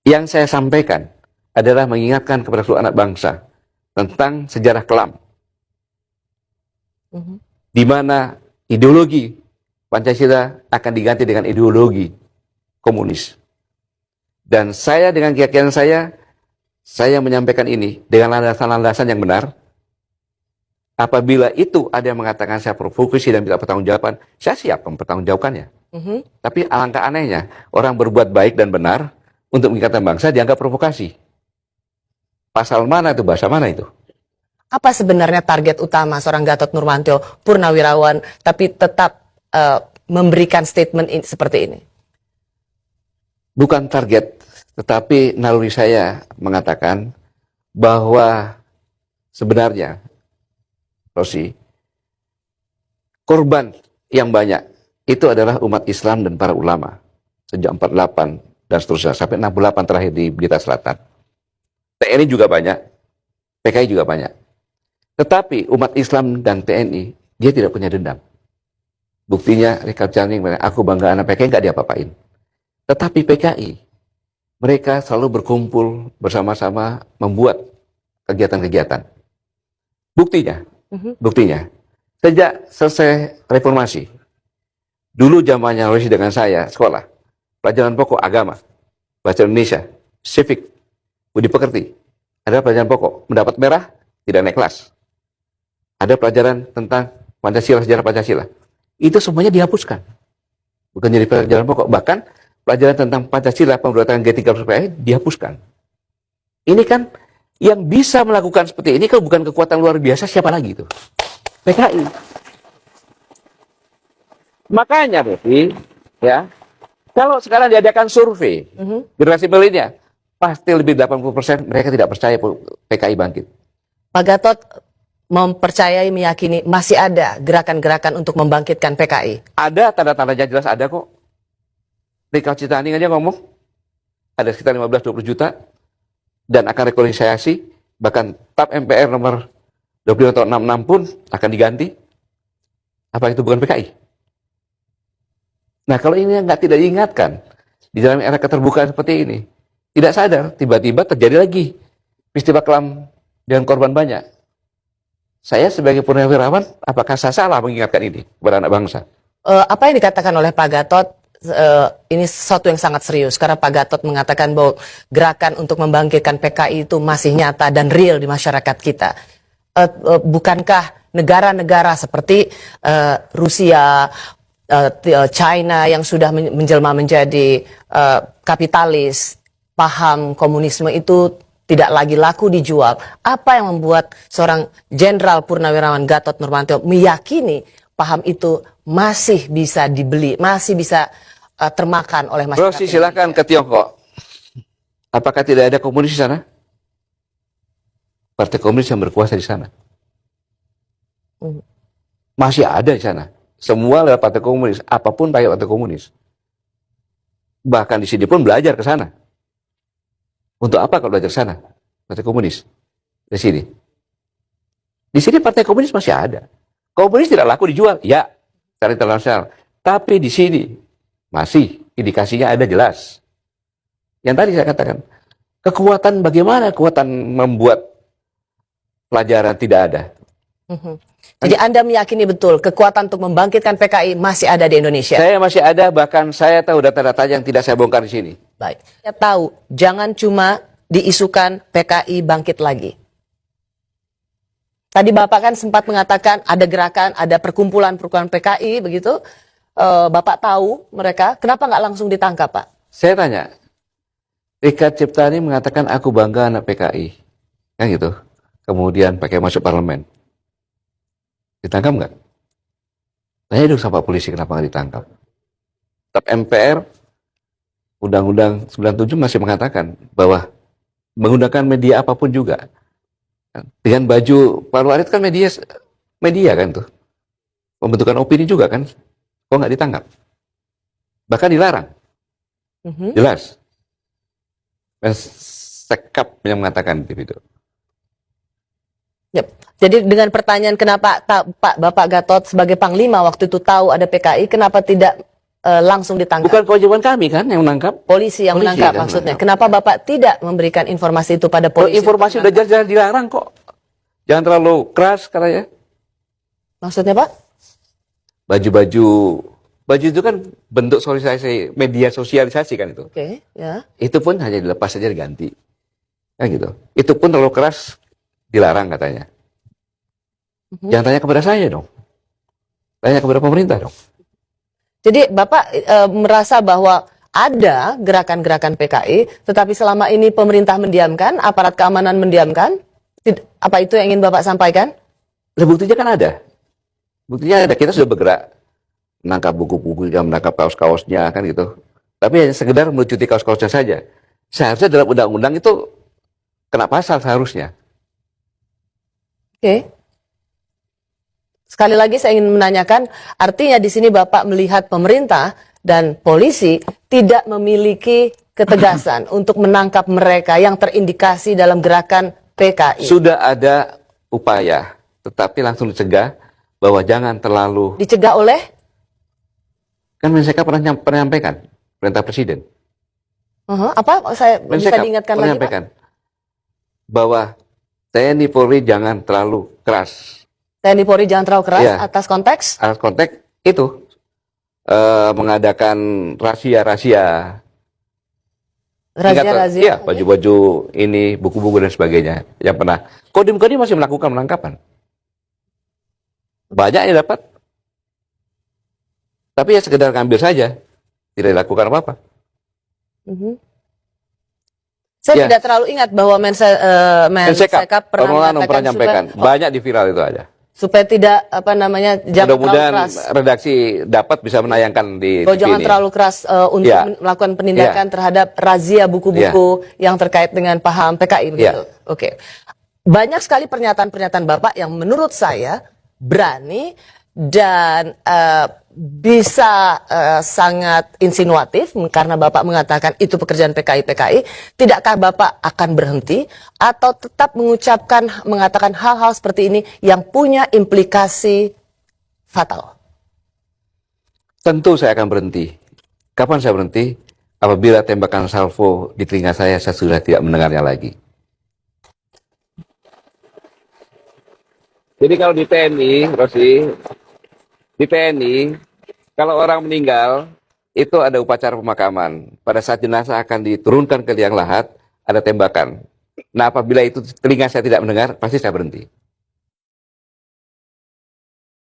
Yang saya sampaikan adalah mengingatkan kepada seluruh anak bangsa tentang sejarah kelam, di mana ideologi Pancasila akan diganti dengan ideologi komunis. Dan saya dengan keyakinan saya menyampaikan ini dengan landasan-landasan yang benar. Apabila itu ada yang mengatakan saya provokasi dan minta pertanggungjawaban, saya siap mempertanggungjawabkannya. Tapi alangkah anehnya, orang berbuat baik dan benar untuk mengingatkan bangsa dianggap provokasi. Pasal mana itu, bahasa mana itu? Apa sebenarnya target utama seorang Gatot Nurmantio, purnawirawan, tapi tetap memberikan statement seperti ini? Bukan target, tetapi naluri saya mengatakan bahwa sebenarnya, Rosi, korban yang banyak itu adalah umat Islam dan para ulama. Sejak 48 dan seterusnya, sampai 68 terakhir di Blitar Selatan. TNI juga banyak, PKI juga banyak. Tetapi umat Islam dan TNI, dia tidak punya dendam. Buktinya, Richard Channing, aku bangga anak PKI, nggak diapa-apain. Tetapi PKI, mereka selalu berkumpul bersama-sama membuat kegiatan-kegiatan. Buktinya, sejak selesai reformasi, dulu zamannya Rosi dengan saya sekolah, pelajaran pokok agama, bahasa Indonesia, civic, budi pekerti, ada pelajaran pokok, mendapat merah, tidak naik kelas. Ada pelajaran tentang Pancasila, sejarah Pancasila. Itu semuanya dihapuskan. Bukan jadi pelajaran pokok, bahkan pelajaran tentang Pancasila, pemberontakan G30 dihapuskan. Ini kan yang bisa melakukan seperti ini kalau bukan kekuatan luar biasa, siapa lagi itu? PKI. Makanya, Bevi, ya, kalau sekarang diadakan survei, generasi milenial, pasti lebih 80% mereka tidak percaya PKI bangkit. Pak Gatot mempercayai, meyakini masih ada gerakan-gerakan untuk membangkitkan PKI? Ada tanda-tandanya, jelas ada kok. Richard Channing aja ngomong, ada sekitar 15-20 juta, dan akan rekonsiliasi, bahkan TAP MPR nomor 25 tahun 66 pun akan diganti. Apa itu bukan PKI? Nah, kalau ini tidak diingatkan, di dalam era keterbukaan seperti ini, tidak sadar, tiba-tiba terjadi lagi peristiwa kelam dengan korban banyak. Saya sebagai purnawirawan, apakah saya salah mengingatkan ini kepada anak bangsa? Apa yang dikatakan oleh Pak Gatot, ini sesuatu yang sangat serius, karena Pak Gatot mengatakan bahwa gerakan untuk membangkitkan PKI itu masih nyata dan real di masyarakat kita. Bukankah negara-negara seperti Rusia, China yang sudah menjelma menjadi kapitalis, paham komunisme itu tidak lagi laku dijual? Apa yang membuat seorang Jenderal Purnawirawan Gatot Nurmantio meyakini paham itu masih bisa dibeli, masih bisa termakan oleh masyarakat? Rosi, silakan ke Tiongkok. Apakah tidak ada komunis di sana? Partai komunis yang berkuasa di sana. Masih ada di sana. Semua lewat partai komunis. Apapun pakai partai komunis. Bahkan di sini pun belajar ke sana. Untuk apa kalau belajar ke sana? Partai komunis. Di sini. Di sini partai komunis masih ada. Komunis tidak laku dijual. Ya, secara internasional. Tapi di sini masih indikasinya ada jelas. Yang tadi saya katakan, kekuatan bagaimana kekuatan membuat pelajaran tidak ada. Jadi Anda meyakini betul kekuatan untuk membangkitkan PKI masih ada di Indonesia? Saya masih ada, bahkan saya tahu data-data yang tidak saya bongkar di sini. Baik, saya tahu jangan cuma diisukan PKI bangkit lagi. Tadi Bapak kan sempat mengatakan ada gerakan, ada perkumpulan-perkumpulan PKI begitu. Bapak tahu mereka, kenapa nggak langsung ditangkap, Pak? Saya tanya, Richard Ciptani mengatakan aku bangga anak PKI, kan gitu. Kemudian pakai masuk parlemen, ditangkap nggak? Tanya dulu sama polisi kenapa nggak ditangkap. TAP MPR, Undang-Undang 97 masih mengatakan bahwa menggunakan media apapun juga. Dengan baju Pak Warid kan media kan tuh, pembentukan opini juga kan. Kok nggak ditangkap? Bahkan dilarang. Jelas. Sekap yang mengatakan itu. Yep. Jadi dengan pertanyaan kenapa Bapak Gatot sebagai Panglima waktu itu tahu ada PKI, kenapa tidak langsung ditangkap. Bukan kewajiban kami kan yang menangkap. Polisi yang Polisi menangkap kan maksudnya. menangkap. Kenapa Bapak tidak memberikan informasi itu pada Kalau polisi? informasi udah jelas-jelas dilarang kok. Jangan terlalu keras katanya. Maksudnya Pak? Baju itu kan bentuk sosialisasi, media sosialisasi kan itu. Oke, ya. Itu pun hanya dilepas saja diganti. Kan gitu. Itu pun terlalu keras dilarang katanya. Jangan tanya kepada saya dong. Tanya kepada pemerintah dong. Jadi Bapak merasa bahwa ada gerakan-gerakan PKI, tetapi selama ini pemerintah mendiamkan, aparat keamanan mendiamkan. Apa itu yang ingin Bapak sampaikan? Lah buktinya kan ada. Buktinya ada. Kita sudah bergerak. Menangkap buku-bukunya, menangkap kaos-kaosnya, kan gitu. Tapi hanya sekedar melucuti kaos-kaosnya saja. Seharusnya dalam undang-undang itu kena pasal seharusnya. Oke. Sekali lagi saya ingin menanyakan, artinya di sini Bapak melihat pemerintah dan polisi tidak memiliki ketegasan untuk menangkap mereka yang terindikasi dalam gerakan PKI. Sudah ada upaya, tetapi langsung dicegah bahwa jangan terlalu. Dicegah oleh? Kan Mensekap pernah menyampaikan perintah presiden. Apa? Saya bisa Mensekap diingatkan pernah lagi Pak? menyampaikan bahwa TNI Polri jangan terlalu keras. TNI Polri jangan terlalu keras Iya. atas konteks? Atas konteks itu mengadakan rahasia-rahasia. Razia-razia. Iya, baju-baju ini, buku-buku dan sebagainya. Yang pernah. Kodim-kodim masih melakukan penangkapan. Banyak yang dapat. Tapi ya sekedar ngambil saja. Tidak dilakukan apa-apa. Saya Ya. tidak terlalu ingat bahwa Mensekap pernah menyampaikan. Banyak di viral itu aja. supaya tidak jangan terlalu Mudah-mudahan keras. redaksi dapat bisa menayangkan di Bahwa TV jangan ini. terlalu keras untuk Ya. melakukan penindakan terhadap razia buku-buku yang terkait dengan paham PKI begitu. Ya. Oke. Banyak sekali pernyataan-pernyataan Bapak yang menurut saya berani dan bisa sangat insinuatif karena Bapak mengatakan itu pekerjaan PKI. Tidakkah Bapak akan berhenti atau tetap mengatakan hal-hal seperti ini yang punya implikasi fatal? Tentu saya akan berhenti. Kapan saya berhenti? Apabila tembakan salvo di telinga saya sudah tidak mendengarnya lagi. Jadi kalau di TNI, Rosi, di TNI, kalau orang meninggal, itu ada upacara pemakaman. Pada saat jenazah akan diturunkan ke liang lahat, ada tembakan. Nah, apabila itu telinga saya tidak mendengar, pasti saya berhenti.